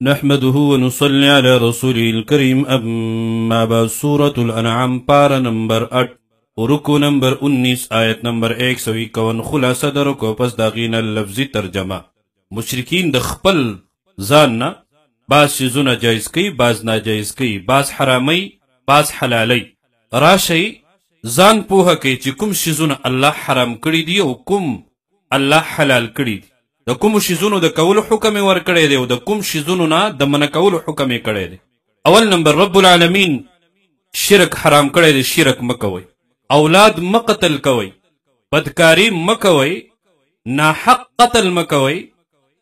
نحمده ونصلي على رسوله الكريم اما بعد سورة الانعام پارا نمبر 8 رکو نمبر 19 آیت نمبر 151 خلاصه در رکو پس داغین لفظی ترجمه مشرکین د خپل ځان نه بعض شیزونه جایز کوي بعض ناجایز کوي بعض حرامي بعض حلالي راشي ځان پوهه کوي چې کوم شیزونه الله حرام کړي دي او کوم الله حلال کړي دي د کوم شیزونو د کولو حکم ورکړی دی او د کوم شیزونو نه د منع کولو حکم کړی دی. اول نمبر رب العالمین شرک حرام کړی دی. شرک مکوئ، اولاد مقتل کوئ، بدکاری مکوئ، ناحق قتل مکوئ،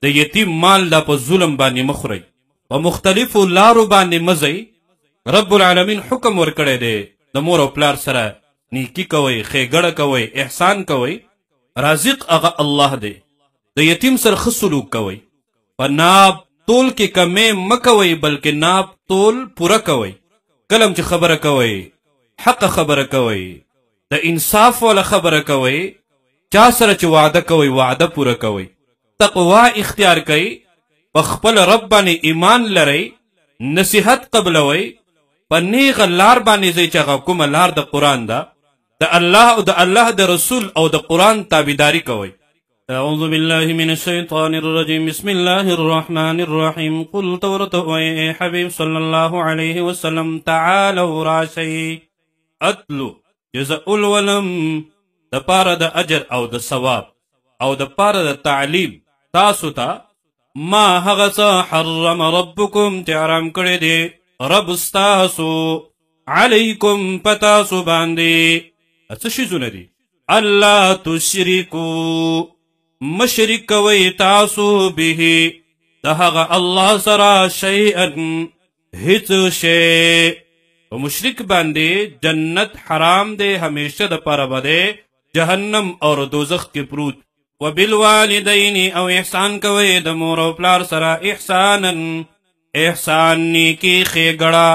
د یتیم مال دا په ظلم باندې مخورئ، په مختلفو لارو باندې مزئ. رب العالمین حکم ورکړی دی د مور او پلار سره نیکی کوئ، ښېګړه کوئ، احسان کوئ. رازق هغه الله دی. د یتیم سره ښه سلوک کوئ. په ناب تول کې کمې مکوئ بلکې ناب تول پوره کوئ. کلم چې خبره کوئ حق خبره کوئ، د انصاف والا خبره کوئ. چا سره چې وعده کوئ وعده پوره کوئ. تقوا اختیار کوئ، په خپل رب باندې ایمان لرئ، نصیحت قبلوئ، په نیغه لار باندې ځئ چې هغه کومه لار د قرآن ده، د الله او د الله د رسول او د قرآن تابعداري کوئ. اعوذ بالله من الشیطان الرجیم بسم الله الرحمن الرحیم قل تورته وای حبیب صلی الله علیه وسلم تعالوا راشی اتلو جزاء الولم د پاره د اجر او د ثواب او د پاره د تعلیم تاسو ته ما هغه څه حرم ربکم چې حرام کړی دی رب ستاسو علیکم پتاسو باندې. څه شیزونه دي؟ الله تشرکو مشرک کوي تاسو به د هغه الله سره شیئا هیڅ شی. په مشرک باندې جنت حرام دی، همیشه د پاره به جهنم او دوزخ کې پروت. وبالوالدین او احسان کوي د مور او پلار سره احسانا احسان نیکی ښېګړه.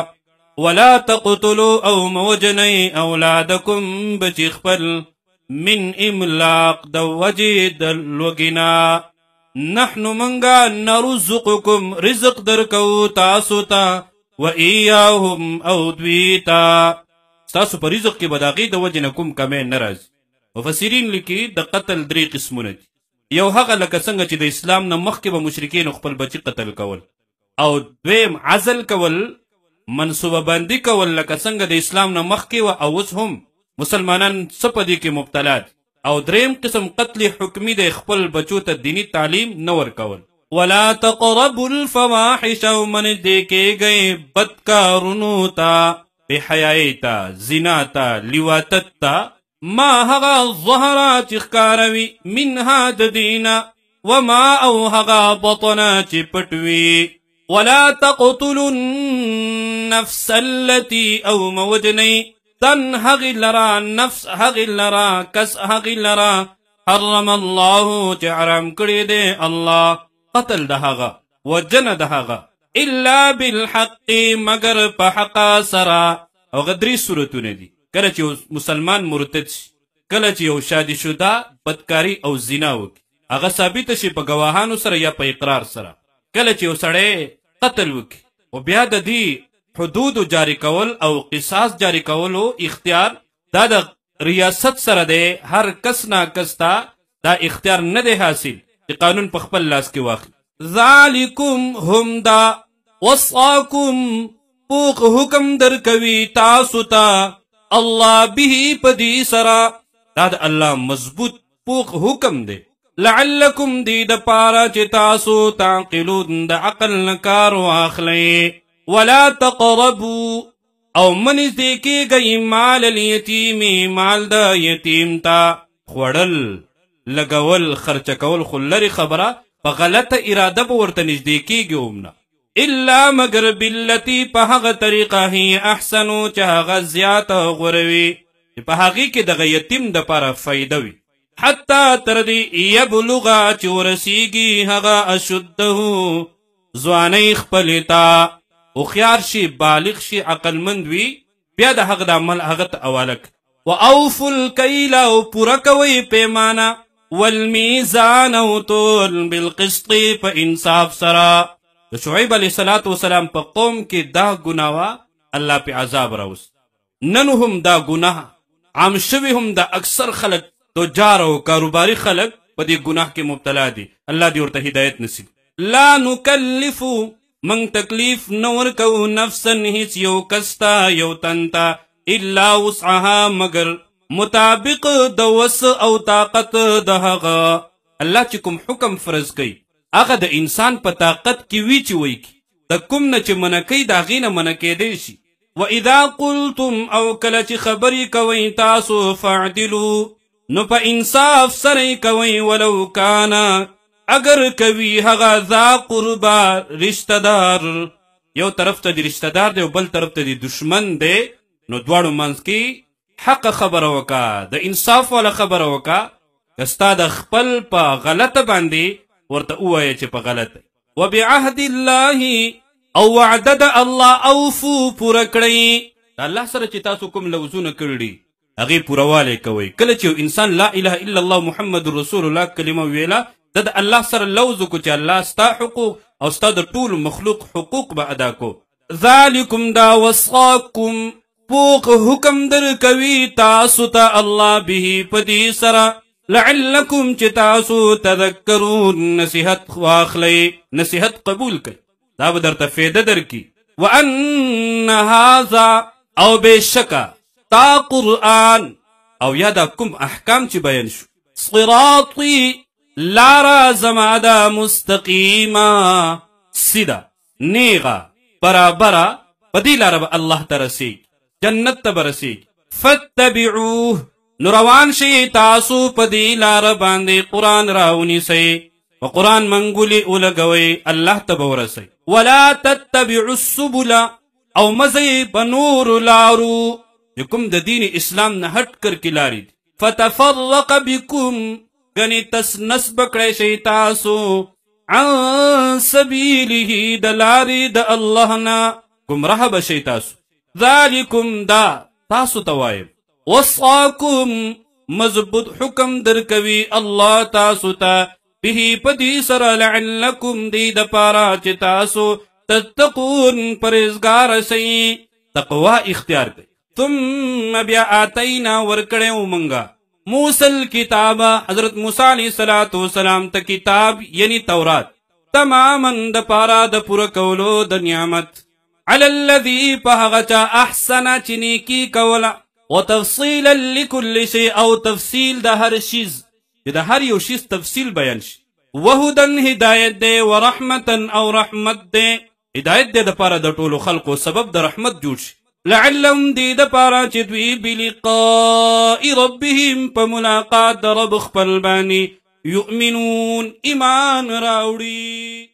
ولا تقتلوا او موجنی اولادکم بچی خپل من املاق د وجې د لوږې نحن منګه نرزقکم رزق درکو تاسو ته و ایاهم او دوی ته. ستاسو په رزق کې به د هغې د وجې نه کوم کمی نه راځي. مفسرین لیکي د قتل 3 قسمونه دي. یو هغه لکه څنګه چې د اسلام نه مخکې به مشرکینو خپل بچي قتل کول، او دویم عزل کول، منصوبه بندي کول لکه څنګه د اسلام نه مخکې وه او اوس هم مسلمانان څه په دې کې مبتلا دي. او دریم قسم قتل حکمی د خپل بچو ته دینی تعلیم نه ورکول. ولا تقربوا الفواحش او منځدې کېږئ بدکارونو ته، بېحیایۍ ته، زنا ته، لیواتت ته، ما هغه ظهره چې ښکاروي منها د دینه وما او هغه بطنه چې پټ وي. ولا تقتلوا النفس التي او موجنی تن هغی لرا، نفس هغی لرا، کس هغی لرا حرم الله چې حرام کړی دی الله قتل د هغه وجنه د هغه الا بالحق مگر په حق سره. او غدري صورتونه دي کله چې مسلمان مرتد شي، کله چې یو شادي شده بدکاری او زنا وکړي هغه ثابته شي په ګواهانو سره یا په اقرار سره، کله چې یو سړی قتل وکړي او بیا د دې حدود جاری کول او قصاص جاری کولو اختیار دا د ریاست سره دی. هر کس نا کس ته دا اختیار نه دی حاصل چې قانون په خپل لاس کې واخلي. ذالکم هم دا وصاکم پوخ حکم درکوي تاسو ته الله به په دې سره، دا د الله مضبوط پوخ حکم دی. لعلکم دې د پاره چې تاسو تعقلون د عقل نه کار واخلئ. ولا تقربوا او منځدې کېږئ مال الیتیم مال د یتیم ته. خوړل لګول خرچه کول خو لرې خبره، په غلطه اراده به ورته نږدې کېږي هم نه. الا مگر بالتي په هغه طریقه هي احسنو چې هغه زیاته غوره وي چې په هغې کې دغه یتیم دپاره فایده وي. حتی تر دې یبلغه چې ورسیږي هغه اشده ځوانۍ خپلې ته، هوښیار شي، بالغ شي، عقلمند وي، بیا د هغه د عمل هغه ته حواله کړي. واوفوا الکیل او پوره کوئ پیمانه، والمیزان او تول بالقسط په انصاف سره. د شعیب علیه السلام په قوم کې دا ګناوه الله په عذاب راوست. نن هم دا ګناه عام شوی هم دا اکثر خلق تجار او کاروباري خلق په دې ګناه کې مبتلا دي. الله دې ورته هدایت نصیب. لا نکلف من تکلیف نور کو نفسا هیڅ یو کستا یو تنتا الا وسعها مگر مطابق د وس او طاقت د هغه. الله چې کوم حکم فرض کوي هغه د انسان په طاقت کې وی چې وی کی د کوم نه چې منکې دا غینه منکې دی شي. واذا قلتم او کله چې خبرې کوي تاسو فعدلوا نو په انصاف سره کوي ولو کانا اگر کوي هغه ذا قربا رشتہ دار. یو طرف ته د رشتہ دار دی او بل طرف ته د دشمن دی نو دواړو منځ کې حق خبره وکا د انصاف والا خبره وکا. کستا د خپل په غلطه باندې ورته ووایه چې په غلط. وبعهد الله او وعده د الله اوفو پوره کړئ. الله سره چې تاسو کوم لوزونه کړي هغه پورواله کوي. کله چې انسان لا اله الا الله محمد رسول الله کلمه ویلا د الله سره لوز کو چې الله ستا حقوق او ستا د ټول مخلوق حقوق به ادا کو. ذالکم دا وصاکم پوق حکم در کوي تاسو ته الله به پدی سره لعلکم چې تاسو تذکرون نصیحت واخلی نصیحت قبول کړئ دا به درته فایده درکړي. وان هذا او بشکا تا قرآن او یا دا کوم احکام چې بیان شو صراطی لارا زمادا مستقیما سیدا نیغا برابرا پدی لارا با اللہ ترسی جنت تبرسی فاتبعوه نروان شی تاسو پدی لارا باندے قرآن راونی سی و قرآن منگولی اولگوی اللہ تبورسی. ولا تتبعوا السبل او مزی بنور لارو یکم د دین اسلام نه ہٹ کر کی لاری فتفرق بكم گنی تس نسب کړی شي تاسو عن سبیله د لارې د الله نه گمراه بشي تاسو. ذالکم دا تاسو توایم وصاکم مضبوط حکم درکوي الله تاسو ته به پدی سره لعلکم دی د پارا چې تاسو تتقون پرهیزګار شئ تقوا اختیار کړئ. ثم بیا آتینا ورکړیو منګه موسی کتاب حضرت موسی علیہ السلام ته کتاب یعنی تورات تماما د پارا د پوره کولو د نعمت علی الذی پهغچا احسن چنیکی کولا وتفصیلا لكل شیء او تفصیل د هر شیز د هر یو شیز تفصیل بیان شي. وهدن هدایت دے ورحمتا او رحمت دے هدایت دے د پارا د ټولو خلقو سبب د رحمت جوړ شي. لعلهم دی د پارا چې دوی بلقاء ربهم په ملاقات د رب خپل باندې یؤمنون ایمان راوړي.